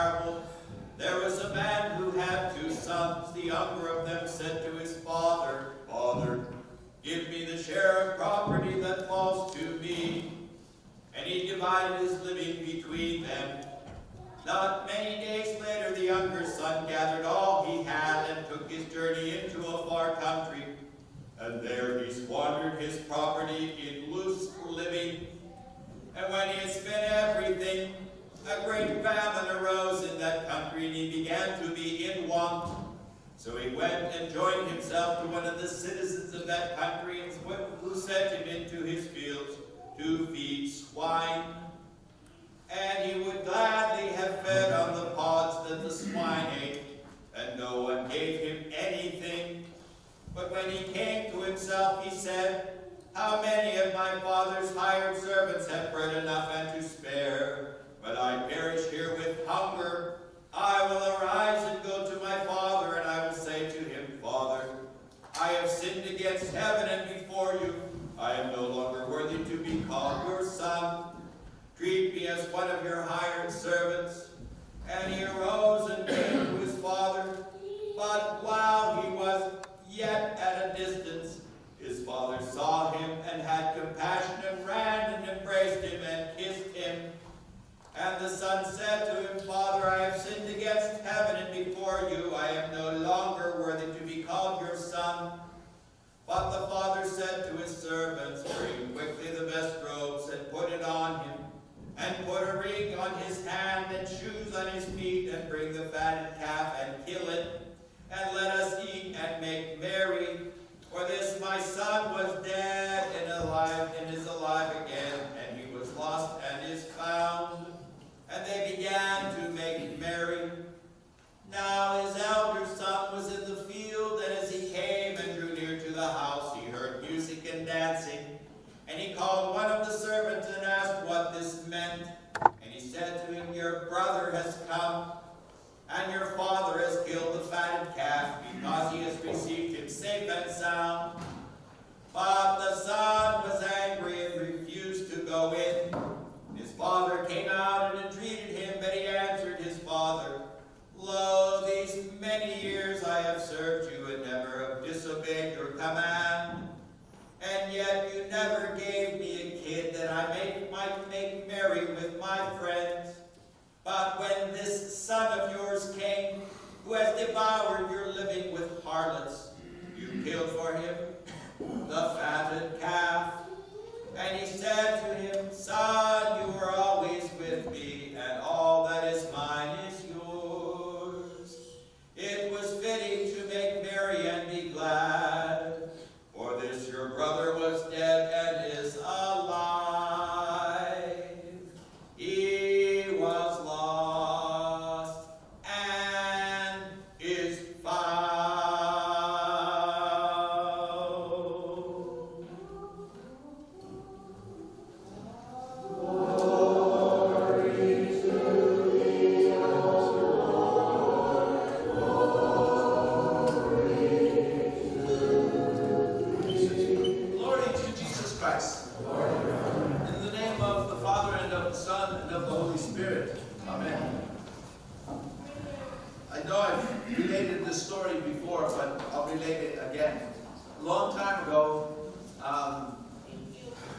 parable. There was a man who had 2 sons. The younger of them said to his father, Father, give me the share of property that falls to me. And he divided his living between them. Not many days later, the younger son gathered all he had and took his journey into a far country. And there he squandered his property in loose living. And when he had spent everything, a great famine arose in that country, and he began to be in want. So he went and joined himself to one of the citizens of that country, who sent him into his fields to feed swine. And he would gladly have fed on the pods that the swine ate, and no one gave him anything. But when he came to himself, he said, How many of my father's hired servants have bread enough and to spare? But I perish here with hunger. I will arise and go to my father, and I will say to him, Father, I have sinned against heaven and before you. I am no longer worthy to be called your son. Treat me as one of your hired servants. And he arose and came to his father. But while he was yet at a distance, his father saw him and had compassion and ran and embraced him and kissed him. And the son said to him, Father, I have sinned against heaven and before you. I am no longer worthy to be called your son. But the father said to his servants, Bring quickly the best robes and put it on him, and put a ring on his hand and shoes on his feet, and bring the fatted calf and kill it, and let us eat and make merry. For this my son was dead and is alive again, and he was lost and is found. And they began to make merry. Now his elder son was in the field, and as he came and drew near to the house, he heard music and dancing. And he called one of the servants and asked what this meant. And he said to him, Your brother has come, and your father has killed the fatted calf, because he has received him safe and sound. But the son was angry and refused to go in. His father came out and entreated him, but he answered his father, Lo, these many years I have served you and never have disobeyed your command. And yet you never gave me a kid that I might make merry with my friends. But when this son of yours came, who has devoured your living with harlots, you killed for him the fatted calf. And he said to him, Son, you are always with me, and all that is mine is yours. It was fitting to make merry and be glad, for this your brother was dead and is alive. He was lost and is found. I know I've related this story before, but I'll relate it again. A long time ago,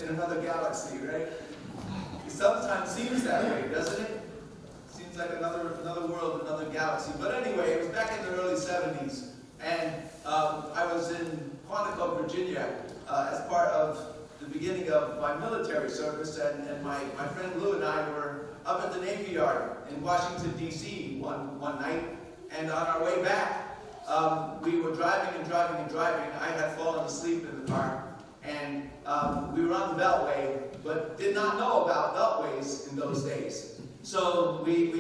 in another galaxy, right? It sometimes seems that way, doesn't it? Seems like another world, another galaxy. But anyway, it was back in the early 70s, and I was in Quantico, Virginia, as part of the beginning of my military service, and my friend Lou and I were up at the Navy Yard in Washington, D.C. one night, and on our way back, we were driving and driving and driving. I had fallen asleep in the car, and we were on the Beltway, but did not know about Beltways in those days. So we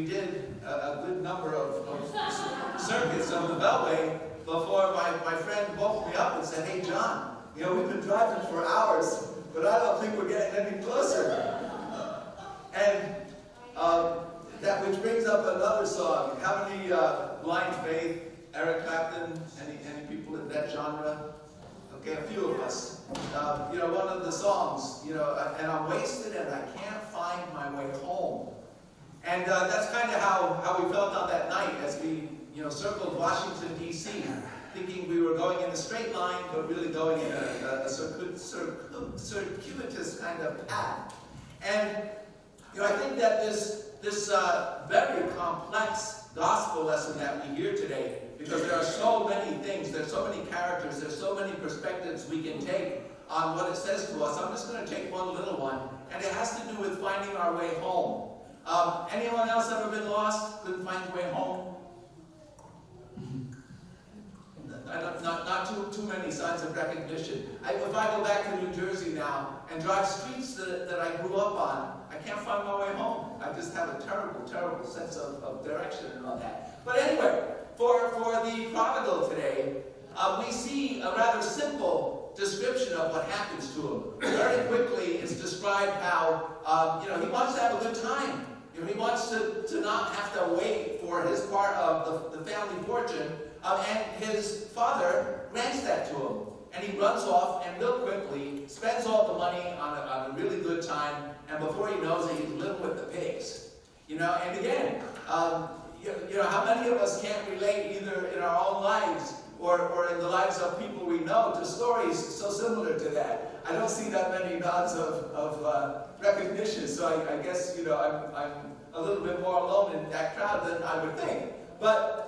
did a good number of circuits of the Beltway before my friend woke me up and said, Hey, John, you know, we've been driving for hours, but I don't think we're getting any closer. And that which brings up another song. How many Blind Faith, Eric Clapton, any people in that genre? Okay, a few of us. You know, one of the songs, you know, and I'm wasted and I can't find my way home. And that's kind of how we felt on that night as we, circled Washington, D.C., thinking we were going in a straight line, but really going in a circuitous kind of path. And, I think that this very complex gospel lesson that we hear today, because there are so many things, there's so many characters, there's so many perspectives we can take on what it says to us. I'm just going to take one little one, and it has to do with finding our way home. Anyone else ever been lost? Couldn't find your way home? Not too many signs of recognition. If I go back to New Jersey now and drive streets that I grew up on, I can't find my way home. I just have a terrible sense of direction and all that. But anyway, for the prodigal today, we see a rather simple description of what happens to him. Very quickly, it's described how he wants to have a good time. He wants to not have to wait for his part of the family fortune, and his father grants that to him. And he runs off and real quickly spends all the money on a really good time, and before he knows it, he's living with the pigs. And again, how many of us can't relate either in our own lives or in the lives of people we know to stories so similar to that? I don't see that many nods of recognition, so I guess, I'm a little bit more alone in that crowd than I would think. But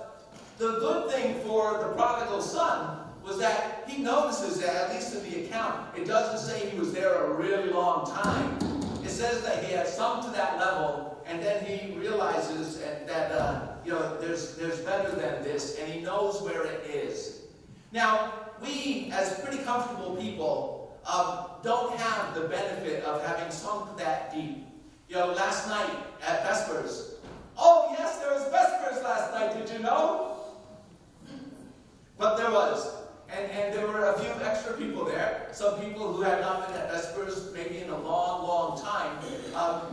the good thing for the prodigal son was that he notices that, at least in the account, it doesn't say he was there a really long time. It says that he had sunk to that level, and then he realizes that there's better than this, and he knows where it is. Now, we, as pretty comfortable people, don't have the benefit of having sunk that deep. Last night at Vespers. Oh yes, there was Vespers last night, did you know? But there was. And there were a few extra people there. Some people who had not been at Vespers maybe in a long time.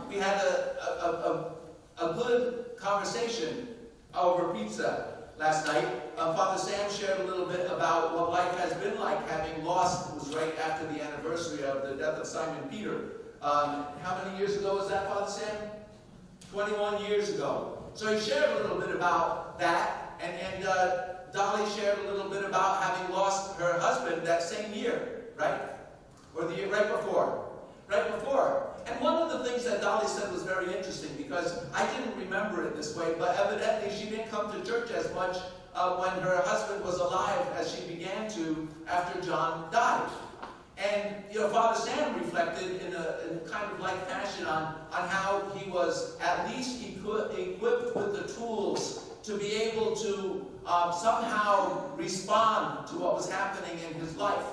We had a good conversation over pizza last night. Father Sam shared a little bit about what life has been like, having lost. It was right after the anniversary of the death of Simon Peter. How many years ago was that, Father Sam? 21 years ago. So he shared a little bit about that, and Dolly shared a little bit about having lost her husband that same year, right? Or the year right before. Right before. And one of the things that Dolly said was very interesting, because I didn't remember it this way, but evidently she didn't come to church as much when her husband was alive as she began to after John died. And Father Sam reflected in a kind of like fashion on how he was at least equipped with the tools to be able to somehow respond to what was happening in his life.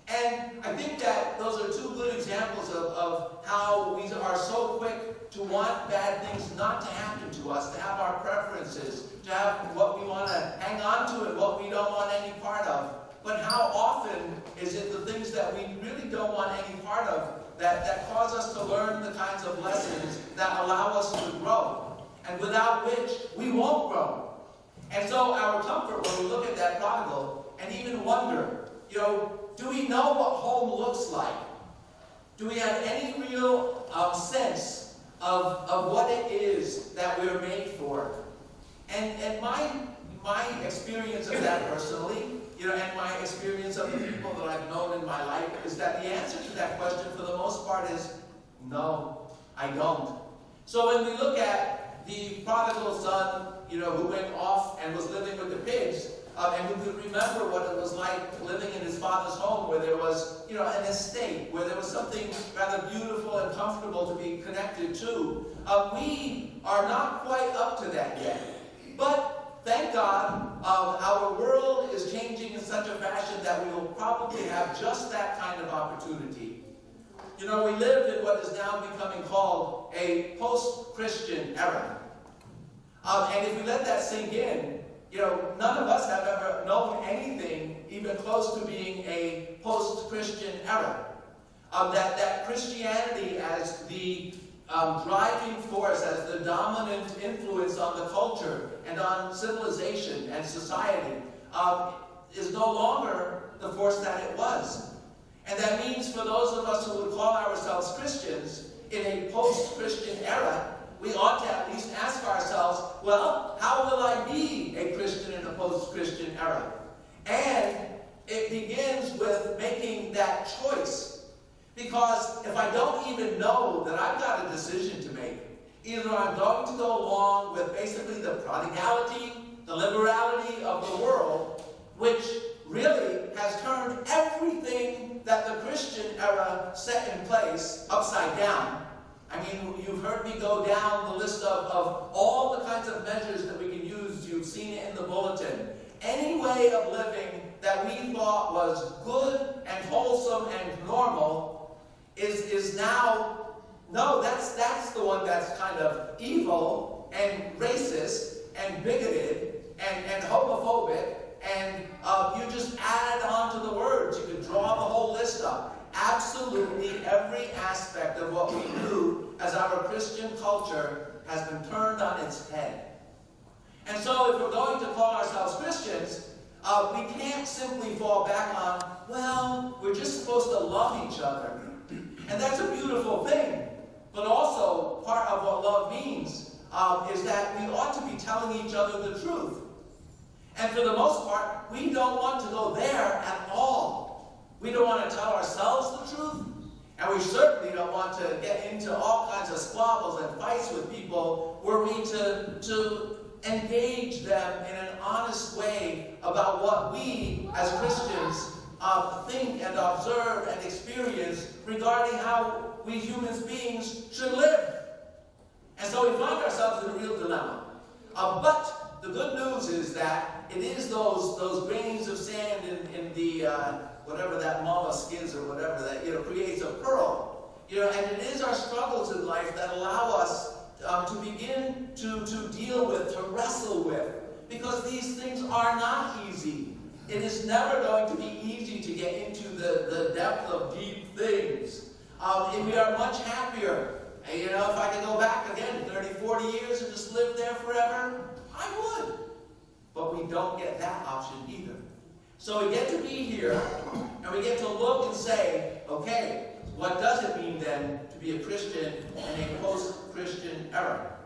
And I think that those are two good examples of how we are so quick to want bad things not to happen to us, to have our preferences, to have what we want to hang on to and what we don't want any part of. But how often is it the things that we really don't want any part of that cause us to learn the kinds of lessons that allow us to grow, and without which we won't grow? And so our comfort when we look at that prodigal and even wonder, do we know what home looks like? Do we have any real sense of what it is that we're made for? And my experience of that personally, and my experience of the people that I've known in my life, is that the answer to that question for the most part is, no, I don't. So when we look at the prodigal son, who went off and was living with the pigs, and who could remember what it was like living in his father's home, where there was, an estate, where there was something rather beautiful and comfortable to be connected to. We are not quite up to that yet. But thank God, our world is changing in such a fashion that we will probably have just that kind of opportunity. We live in what is now becoming called a post-Christian era. And if we let that sink in, none of us have ever known anything even close to being a post-Christian era. That Christianity as the driving force, as the dominant influence on the culture and on civilization and society, is no longer the force that it was. And that means for those of us who would call ourselves Christians in a post-Christian era, we ought to at least ask ourselves, well, how will I be a Christian in a post-Christian era? And it begins with making that choice. Because if I don't even know that I've got a decision to make, either I'm going to go along with basically the prodigality, the liberality of the world, which really has turned everything that the Christian era set in place upside down. I mean, you've heard me go down the list of all the kinds of measures that we can use. You've seen it in the bulletin. Any way of living that we thought was good and wholesome and normal is now, no, that's the one that's kind of evil and racist and bigoted and homophobic, and you just add on to the words. You can draw the whole list up. Absolutely every aspect of what we do as our Christian culture has been turned on its head. And so if we're going to call ourselves Christians, we can't simply fall back on, well, we're just supposed to love each other. And that's a beautiful thing. But also, part of what love means is that we ought to be telling each other the truth. And for the most part, we don't want to go there at all. We don't want to tell ourselves the truth. And we certainly don't want to get into all kinds of squabbles and fights with people. We're we to engage them in an honest way about what we as Christians think and observe and experience regarding how we human beings should live. And so we find ourselves in a real dilemma. But the good news is that it is those grains of sand in the whatever that mollusk is or whatever that creates a pearl. And it is our struggles in life that allow us to begin to deal with, to wrestle with, because these things are not easy. It is never going to be easy to get into the depth of deep things. And we are much happier. If I could go back again 30, 40 years and just live there forever, I would. But we don't get that option either. So we get to be here, and we get to look and say, okay, what does it mean then to be a Christian in a post-Christian era?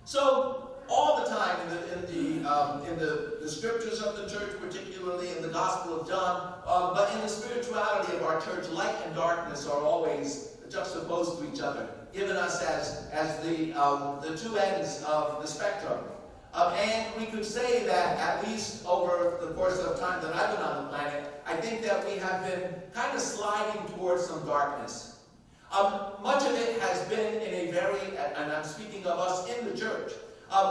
So all the time in the scriptures of the church, particularly in the Gospel of John, but in the spirituality of our church, light and darkness are always juxtaposed to each other, given us as the two ends of the spectrum. And we could say that at least over the course of time that I've been on the planet, I think that we have been kind of sliding towards some darkness. Much of it has been in a very, and I'm speaking of us in the church,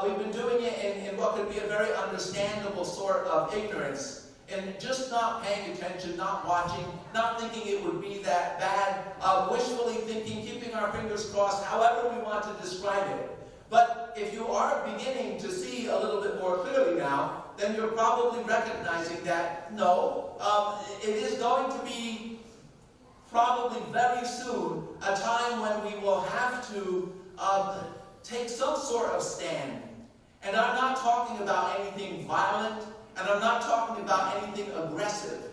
we've been doing it in what could be a very understandable sort of ignorance, and just not paying attention, not watching, not thinking it would be that bad, wishfully thinking, keeping our fingers crossed, however we want to describe it. But if you are beginning to see a little bit more clearly now, then you're probably recognizing that, no, it is going to be probably very soon a time when we will have to take some sort of stand. And I'm not talking about anything violent, and I'm not talking about anything aggressive.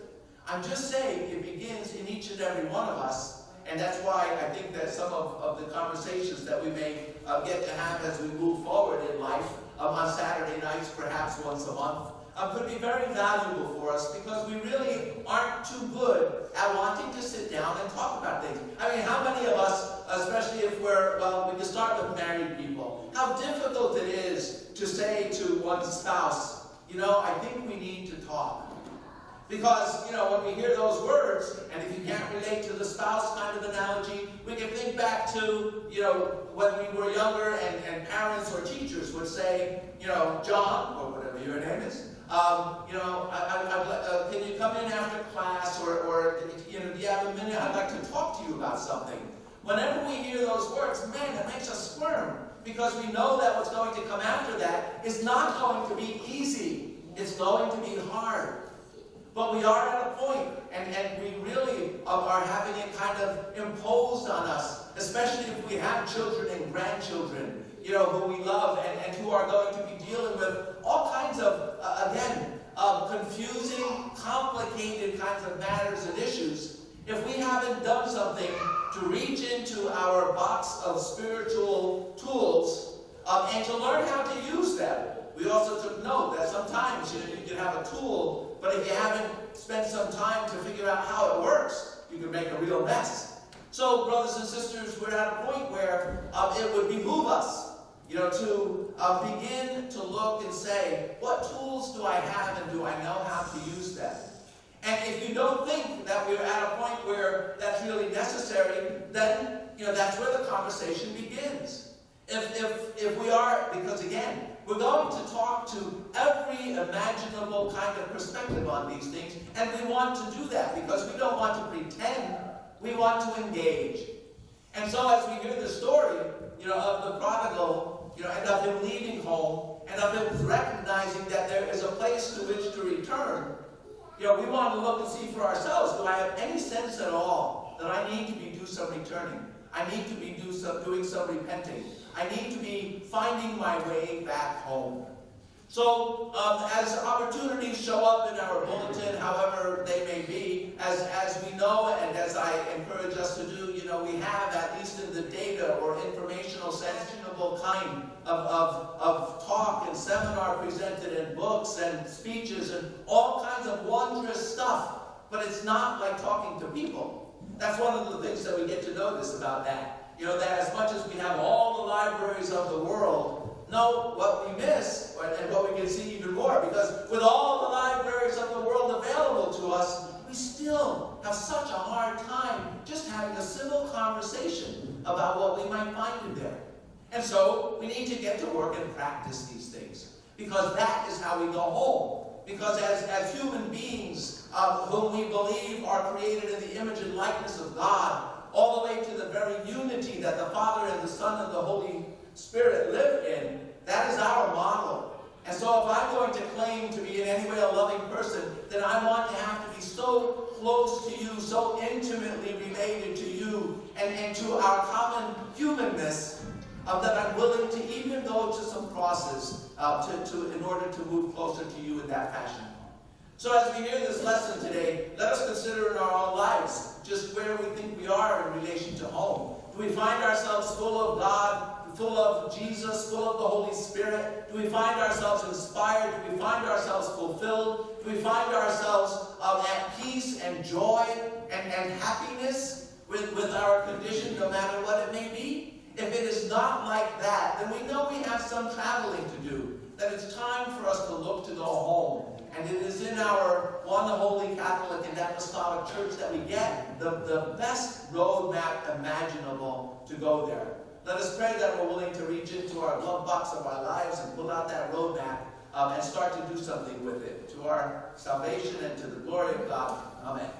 I'm just saying it begins in each and every one of us. And that's why I think that some of the conversations that we may get to have as we move forward in life on Saturday nights, perhaps once a month, could be very valuable for us, because we really aren't too good at wanting to sit down and talk about things. I mean, how many of us, especially if we can start with married people, how difficult it is to say to one's spouse, I think we need to talk. Because, when we hear those words, and if you can't relate to the spouse kind of analogy, we can think back to, when we were younger and parents or teachers would say, John, or whatever your name is, can you come in after class, or do you have a minute? I'd like to talk to you about something. Whenever we hear those words, man, it makes us squirm, because we know that what's going to come after that is not going to be easy. It's going to be hard. But we are at a point, and we really are having it kind of imposed on us, especially if we have children and grandchildren, who we love and who are going to be dealing with all kinds of, confusing, complicated kinds of matters and issues. If we haven't done something to reach into our box of spiritual tools and to learn how to use them. We also took note that sometimes you can have a tool, but if you haven't spent some time to figure out how it works, you can make a real mess. So, brothers and sisters, we're at a point where it would behoove us, to begin to look and say, what tools do I have and do I know how to use them? And if you don't think that we're at a point where that's really necessary, then that's where the conversation begins. If we are, because again, we're going to talk to every imaginable kind of perspective on these things, and we want to do that because we don't want to pretend, we want to engage. And so as we hear the story, of the prodigal, and of him leaving home, and of him recognizing that there is a place to which to return, we want to look and see for ourselves, do I have any sense at all that I need to be doing some returning? I need to be doing some repenting. I need to be finding my way back home. So as opportunities show up in our bulletin, however they may be, as we know and as I encourage us to do, we have, at least in the data or informational sensible kind of talk and seminar presented and books and speeches and all kinds of wondrous stuff. But it's not like talking to people. That's one of the things that we get to notice about that. That as much as we have all the libraries of the world, no, what we miss, and what we can see even more, because with all the libraries of the world available to us, we still have such a hard time just having a civil conversation about what we might find in there. And so we need to get to work and practice these things, because that is how we go home. Because as human beings whom we believe are created in the image and likeness of God, all the way to the very unity that the Father and the Son and the Holy Spirit live in, that is our model. And so if I'm going to claim to be in any way a loving person, then I want to have to be so close to you, so intimately related to you and to our common humanness, that I'm willing to even go to some crosses in order to move closer to you in that fashion. So as we hear this lesson today, let us consider in our own lives just where we think we are in relation to home. Do we find ourselves full of God, full of Jesus, full of the Holy Spirit? Do we find ourselves inspired? Do we find ourselves fulfilled? Do we find ourselves at peace and joy and happiness with our condition, no matter what it may be? If it is not like that, then we know we have some traveling to do, that it's time for us to look to go home. And it is in our one holy Catholic and Apostolic Church that we get the best roadmap imaginable to go there. Let us pray that we're willing to reach into our glove box of our lives and pull out that roadmap and start to do something with it to our salvation and to the glory of God. Amen.